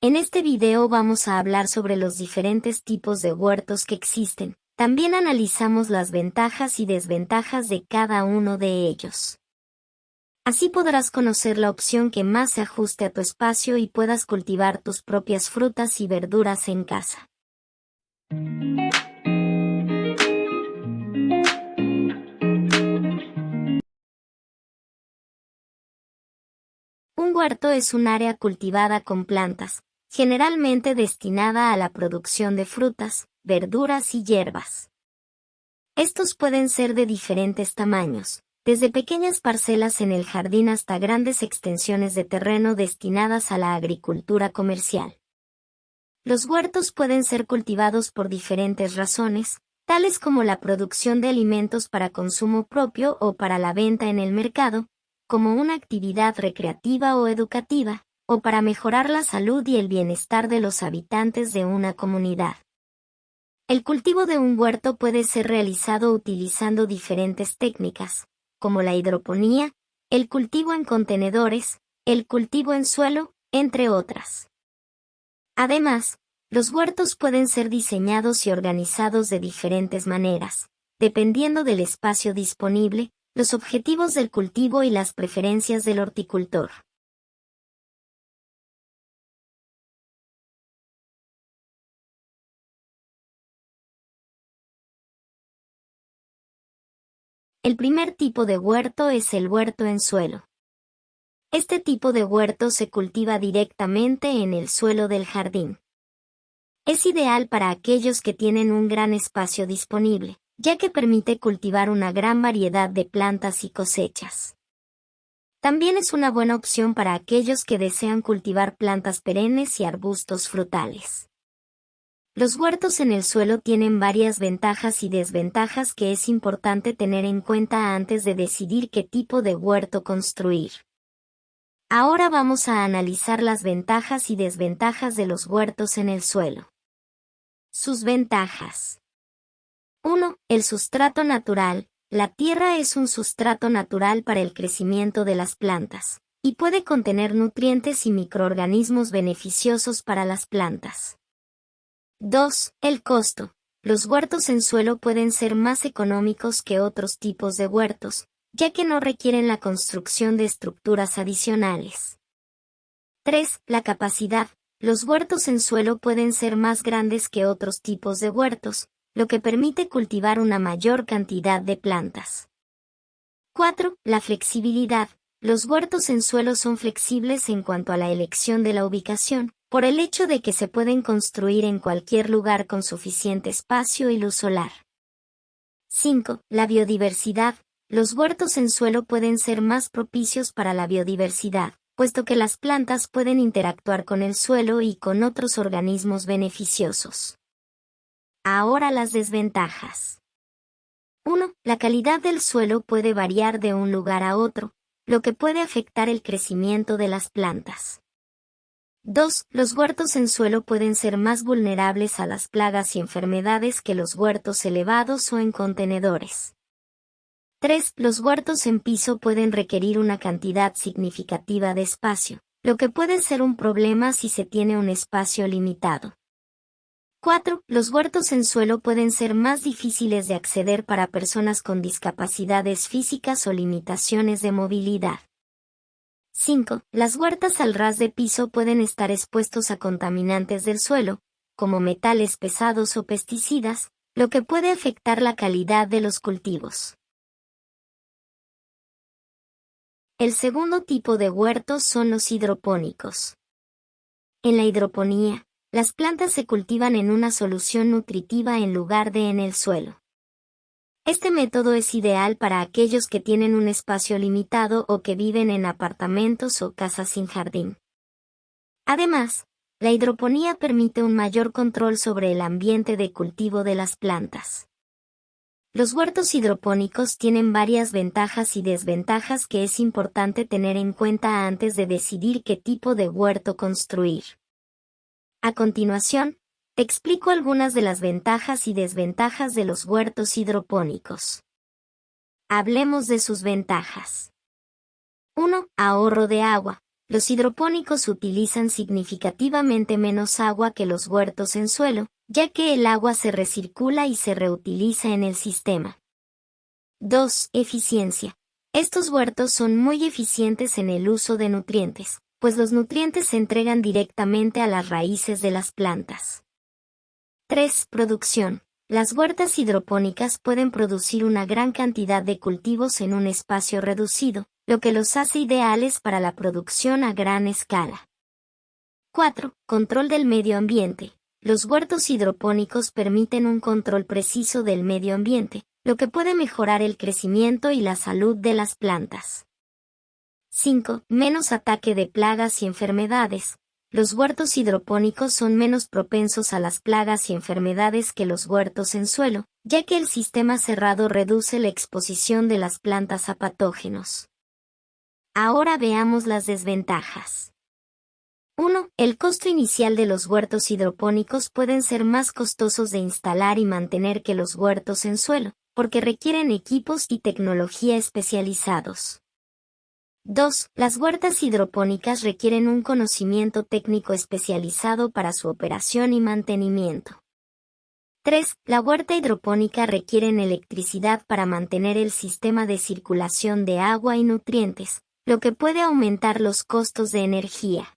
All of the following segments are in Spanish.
En este video vamos a hablar sobre los diferentes tipos de huertos que existen. También analizamos las ventajas y desventajas de cada uno de ellos. Así podrás conocer la opción que más se ajuste a tu espacio y puedas cultivar tus propias frutas y verduras en casa. Un huerto es un área cultivada con plantas, generalmente destinada a la producción de frutas, verduras y hierbas. Estos pueden ser de diferentes tamaños, desde pequeñas parcelas en el jardín hasta grandes extensiones de terreno destinadas a la agricultura comercial. Los huertos pueden ser cultivados por diferentes razones, tales como la producción de alimentos para consumo propio o para la venta en el mercado, como una actividad recreativa o educativa, o para mejorar la salud y el bienestar de los habitantes de una comunidad. El cultivo de un huerto puede ser realizado utilizando diferentes técnicas, como la hidroponía, el cultivo en contenedores, el cultivo en suelo, entre otras. Además, los huertos pueden ser diseñados y organizados de diferentes maneras, dependiendo del espacio disponible, los objetivos del cultivo y las preferencias del horticultor. El primer tipo de huerto es el huerto en suelo. Este tipo de huerto se cultiva directamente en el suelo del jardín. Es ideal para aquellos que tienen un gran espacio disponible, ya que permite cultivar una gran variedad de plantas y cosechas. También es una buena opción para aquellos que desean cultivar plantas perennes y arbustos frutales. Los huertos en el suelo tienen varias ventajas y desventajas que es importante tener en cuenta antes de decidir qué tipo de huerto construir. Ahora vamos a analizar las ventajas y desventajas de los huertos en el suelo. Sus ventajas. 1. El sustrato natural. La tierra es un sustrato natural para el crecimiento de las plantas, y puede contener nutrientes y microorganismos beneficiosos para las plantas. 2. El costo. Los huertos en suelo pueden ser más económicos que otros tipos de huertos, ya que no requieren la construcción de estructuras adicionales. 3. La capacidad. Los huertos en suelo pueden ser más grandes que otros tipos de huertos, lo que permite cultivar una mayor cantidad de plantas. 4. La flexibilidad. Los huertos en suelo son flexibles en cuanto a la elección de la ubicación, por el hecho de que se pueden construir en cualquier lugar con suficiente espacio y luz solar. 5. La biodiversidad. Los huertos en suelo pueden ser más propicios para la biodiversidad, puesto que las plantas pueden interactuar con el suelo y con otros organismos beneficiosos. Ahora las desventajas. 1. La calidad del suelo puede variar de un lugar a otro, lo que puede afectar el crecimiento de las plantas. 2. Los huertos en suelo pueden ser más vulnerables a las plagas y enfermedades que los huertos elevados o en contenedores. 3. Los huertos en piso pueden requerir una cantidad significativa de espacio, lo que puede ser un problema si se tiene un espacio limitado. 4. Los huertos en suelo pueden ser más difíciles de acceder para personas con discapacidades físicas o limitaciones de movilidad. 5. Las huertas al ras de piso pueden estar expuestos a contaminantes del suelo, como metales pesados o pesticidas, lo que puede afectar la calidad de los cultivos. El segundo tipo de huertos son los hidropónicos. En la hidroponía, las plantas se cultivan en una solución nutritiva en lugar de en el suelo. Este método es ideal para aquellos que tienen un espacio limitado o que viven en apartamentos o casas sin jardín. Además, la hidroponía permite un mayor control sobre el ambiente de cultivo de las plantas. Los huertos hidropónicos tienen varias ventajas y desventajas que es importante tener en cuenta antes de decidir qué tipo de huerto construir. A continuación, te explico algunas de las ventajas y desventajas de los huertos hidropónicos. Hablemos de sus ventajas. 1. Ahorro de agua. Los hidropónicos utilizan significativamente menos agua que los huertos en suelo, ya que el agua se recircula y se reutiliza en el sistema. 2. Eficiencia. Estos huertos son muy eficientes en el uso de nutrientes, pues los nutrientes se entregan directamente a las raíces de las plantas. 3. Producción. Las huertas hidropónicas pueden producir una gran cantidad de cultivos en un espacio reducido, lo que los hace ideales para la producción a gran escala. 4. Control del medio ambiente. Los huertos hidropónicos permiten un control preciso del medio ambiente, lo que puede mejorar el crecimiento y la salud de las plantas. 5. Menos ataque de plagas y enfermedades. Los huertos hidropónicos son menos propensos a las plagas y enfermedades que los huertos en suelo, ya que el sistema cerrado reduce la exposición de las plantas a patógenos. Ahora veamos las desventajas. 1. El costo inicial de los huertos hidropónicos pueden ser más costosos de instalar y mantener que los huertos en suelo, porque requieren equipos y tecnología especializados. 2. Las huertas hidropónicas requieren un conocimiento técnico especializado para su operación y mantenimiento. 3. La huerta hidropónica requiere electricidad para mantener el sistema de circulación de agua y nutrientes, lo que puede aumentar los costos de energía.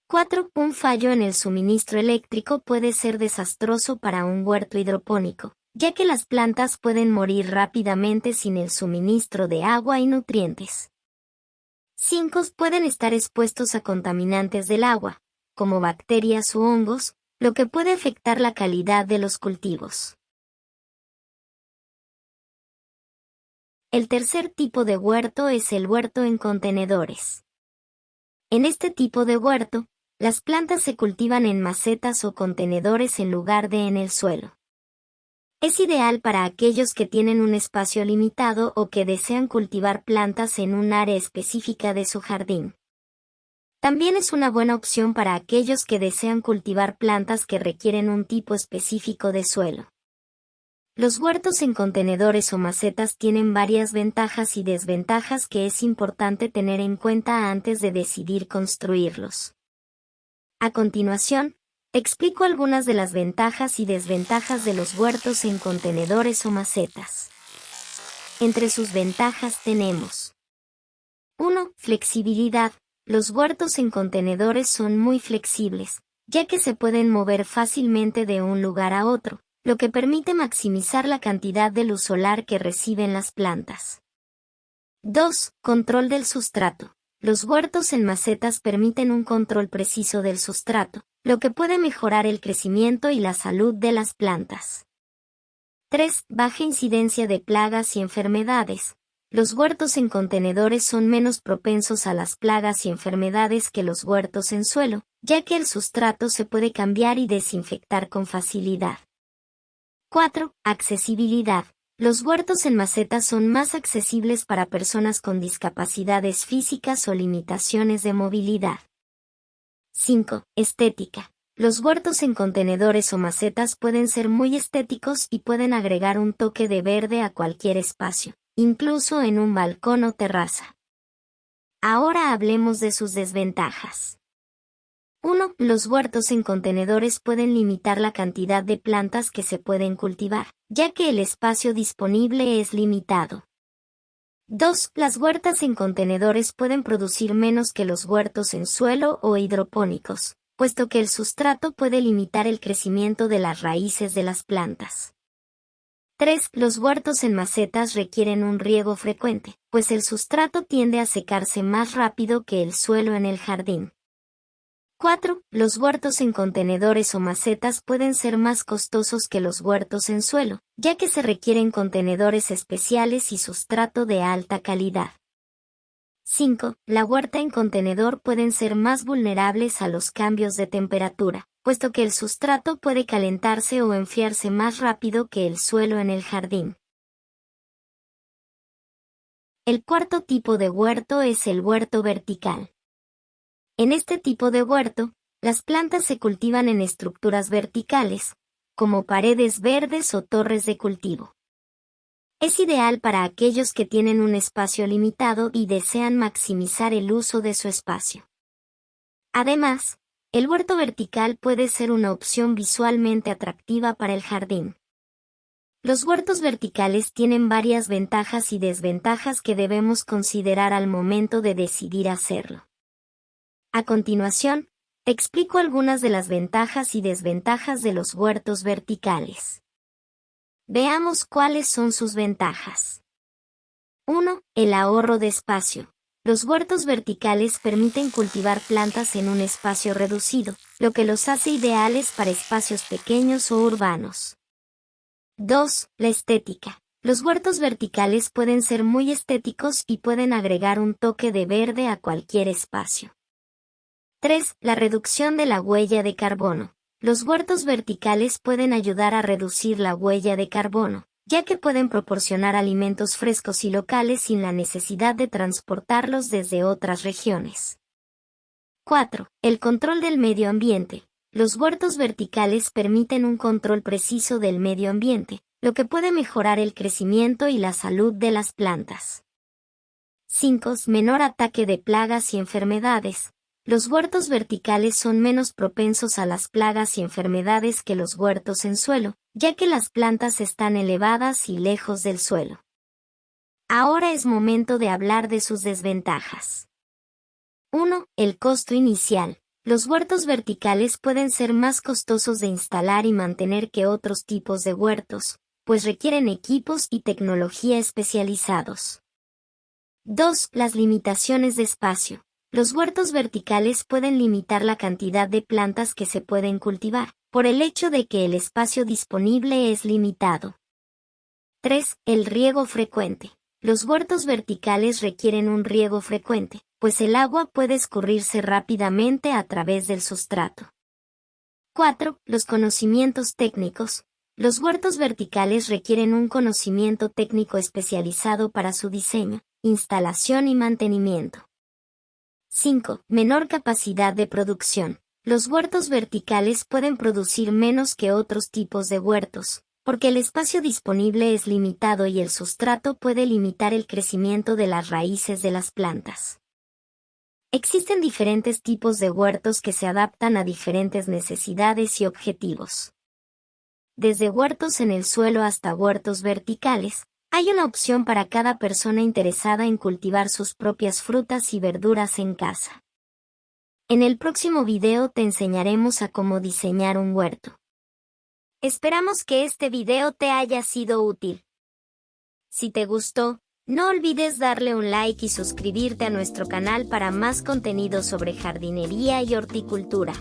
4. Un fallo en el suministro eléctrico puede ser desastroso para un huerto hidropónico, ya que las plantas pueden morir rápidamente sin el suministro de agua y nutrientes. 5. Pueden estar expuestos a contaminantes del agua, como bacterias u hongos, lo que puede afectar la calidad de los cultivos. El tercer tipo de huerto es el huerto en contenedores. En este tipo de huerto, las plantas se cultivan en macetas o contenedores en lugar de en el suelo. Es ideal para aquellos que tienen un espacio limitado o que desean cultivar plantas en un área específica de su jardín. También es una buena opción para aquellos que desean cultivar plantas que requieren un tipo específico de suelo. Los huertos en contenedores o macetas tienen varias ventajas y desventajas que es importante tener en cuenta antes de decidir construirlos. A continuación, explico algunas de las ventajas y desventajas de los huertos en contenedores o macetas. Entre sus ventajas tenemos 1. Flexibilidad. Los huertos en contenedores son muy flexibles, ya que se pueden mover fácilmente de un lugar a otro, lo que permite maximizar la cantidad de luz solar que reciben las plantas. 2. Control del sustrato. Los huertos en macetas permiten un control preciso del sustrato, lo que puede mejorar el crecimiento y la salud de las plantas. 3. Baja incidencia de plagas y enfermedades. Los huertos en contenedores son menos propensos a las plagas y enfermedades que los huertos en suelo, ya que el sustrato se puede cambiar y desinfectar con facilidad. 4. Accesibilidad. Los huertos en macetas son más accesibles para personas con discapacidades físicas o limitaciones de movilidad. 5. Estética. Los huertos en contenedores o macetas pueden ser muy estéticos y pueden agregar un toque de verde a cualquier espacio, incluso en un balcón o terraza. Ahora hablemos de sus desventajas. 1. Los huertos en contenedores pueden limitar la cantidad de plantas que se pueden cultivar, ya que el espacio disponible es limitado. 2. Las huertas en contenedores pueden producir menos que los huertos en suelo o hidropónicos, puesto que el sustrato puede limitar el crecimiento de las raíces de las plantas. 3. Los huertos en macetas requieren un riego frecuente, pues el sustrato tiende a secarse más rápido que el suelo en el jardín. 4. Los huertos en contenedores o macetas pueden ser más costosos que los huertos en suelo, ya que se requieren contenedores especiales y sustrato de alta calidad. 5. La huerta en contenedor pueden ser más vulnerables a los cambios de temperatura, puesto que el sustrato puede calentarse o enfriarse más rápido que el suelo en el jardín. El cuarto tipo de huerto es el huerto vertical. En este tipo de huerto, las plantas se cultivan en estructuras verticales, como paredes verdes o torres de cultivo. Es ideal para aquellos que tienen un espacio limitado y desean maximizar el uso de su espacio. Además, el huerto vertical puede ser una opción visualmente atractiva para el jardín. Los huertos verticales tienen varias ventajas y desventajas que debemos considerar al momento de decidir hacerlo. A continuación, te explico algunas de las ventajas y desventajas de los huertos verticales. Veamos cuáles son sus ventajas. 1. El ahorro de espacio. Los huertos verticales permiten cultivar plantas en un espacio reducido, lo que los hace ideales para espacios pequeños o urbanos. 2. La estética. Los huertos verticales pueden ser muy estéticos y pueden agregar un toque de verde a cualquier espacio. 3. La reducción de la huella de carbono. Los huertos verticales pueden ayudar a reducir la huella de carbono, ya que pueden proporcionar alimentos frescos y locales sin la necesidad de transportarlos desde otras regiones. 4. El control del medio ambiente. Los huertos verticales permiten un control preciso del medio ambiente, lo que puede mejorar el crecimiento y la salud de las plantas. 5. Menor ataque de plagas y enfermedades. Los huertos verticales son menos propensos a las plagas y enfermedades que los huertos en suelo, ya que las plantas están elevadas y lejos del suelo. Ahora es momento de hablar de sus desventajas. 1. El costo inicial. Los huertos verticales pueden ser más costosos de instalar y mantener que otros tipos de huertos, pues requieren equipos y tecnología especializados. 2. Las limitaciones de espacio. Los huertos verticales pueden limitar la cantidad de plantas que se pueden cultivar, por el hecho de que el espacio disponible es limitado. 3. El riego frecuente. Los huertos verticales requieren un riego frecuente, pues el agua puede escurrirse rápidamente a través del sustrato. 4. Los conocimientos técnicos. Los huertos verticales requieren un conocimiento técnico especializado para su diseño, instalación y mantenimiento. 5. Menor capacidad de producción. Los huertos verticales pueden producir menos que otros tipos de huertos, porque el espacio disponible es limitado y el sustrato puede limitar el crecimiento de las raíces de las plantas. Existen diferentes tipos de huertos que se adaptan a diferentes necesidades y objetivos. Desde huertos en el suelo hasta huertos verticales, hay una opción para cada persona interesada en cultivar sus propias frutas y verduras en casa. En el próximo video te enseñaremos a cómo diseñar un huerto. Esperamos que este video te haya sido útil. Si te gustó, no olvides darle un like y suscribirte a nuestro canal para más contenido sobre jardinería y horticultura.